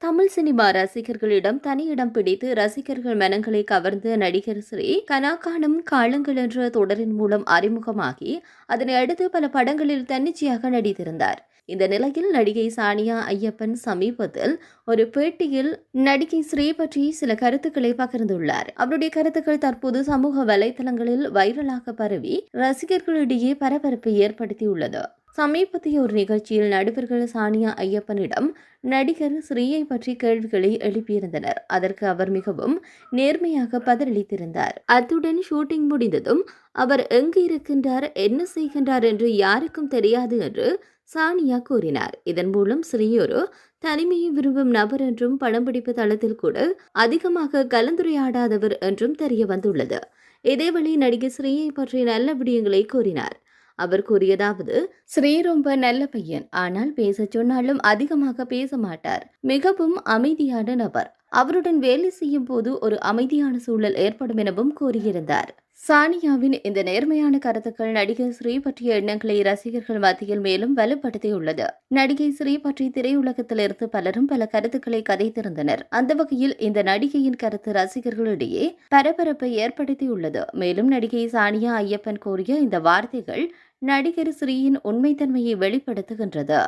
Tamil cinema ரசிகர்களிடம் தனியிடம் பிடித்து ரசிகர்கள் மனங்களை கவர்ந்த நடிகர் ஸ்ரீ கனாக்கானம் காலங்கள் என்ற தொடரின் மூலம் அறிமுகமாகி அதனை அடுத்து பல படங்களில் தன்னிச்சையாக நடித்திருந்தார். இந்த நிலையில் நடிகை சானியா ஐயப்பன் சமீபத்தில் ஒரு பேட்டியில் நடிகை ஸ்ரீ பற்றி சில கருத்துக்களை பகிர்ந்துள்ளார். அவருடைய கருத்துக்கள் தற்போது சமூக வலைதளங்களில் வைரலாக பரவி ரசிகர்களிடையே பரபரப்பை ஏற்படுத்தியுள்ளது. சமீபத்திய ஒரு நிகழ்ச்சியில் நடிகர்கள் சானியா ஐயப்பனிடம் நடிகர் ஸ்ரீயை பற்றி கேள்விகளை எழுப்பியிருந்தனர். அதற்கு அவர் மிகவும் நேர்மையாக பதிலளித்திருந்தார். அத்துடன் ஷூட்டிங் முடிந்ததும் அவர் எங்கு இருக்கின்றார், என்ன செய்கின்றார் என்று யாருக்கும் தெரியாது என்று சானியா கூறினார். இதன் மூலம் ஸ்ரீ ஒரு தனிமையை விரும்பும் நபர் என்றும் படம்பிடிப்பு தளத்தில் கூட அதிகமாக கலந்துரையாடாதவர் என்றும் தெரிய வந்துள்ளது. இதேவேளை நடிகை ஸ்ரீயை பற்றி நல்ல விடயங்களை கூறினார். அவர் கூறியதாவது, ஸ்ரீ ரொம்ப நல்ல பையன், ஆனால் பேச சொன்னாலும் அதிகமாக பேச மாட்டார். மிகவும் அமைதியான நபர். அவருடன் வேலை செய்யும் போது ஒரு அமைதியான சூழல் ஏற்படும் எனவும் கூறியிருந்தார். சானியாவின் இந்த நேர்மையான கருத்துக்கள் நடிகை ஸ்ரீ பற்றிய எண்ணங்களை ரசிகர்கள் மத்தியில் மேலும் வலுப்படுத்தியுள்ளது. நடிகை ஸ்ரீ பற்றி திரையுலகத்திலிருந்து பலரும் பல கருத்துக்களை கதைத்திருந்தனர். அந்த வகையில் இந்த நடிகையின் கருத்து ரசிகர்களிடையே பரபரப்பை ஏற்படுத்தியுள்ளது. மேலும் நடிகை சானியா ஐயப்பன் கூறிய இந்த வார்த்தைகள் நடிகர் ஸ்ரீயின் உண்மைத்தன்மையை வெளிப்படுத்துகின்றது.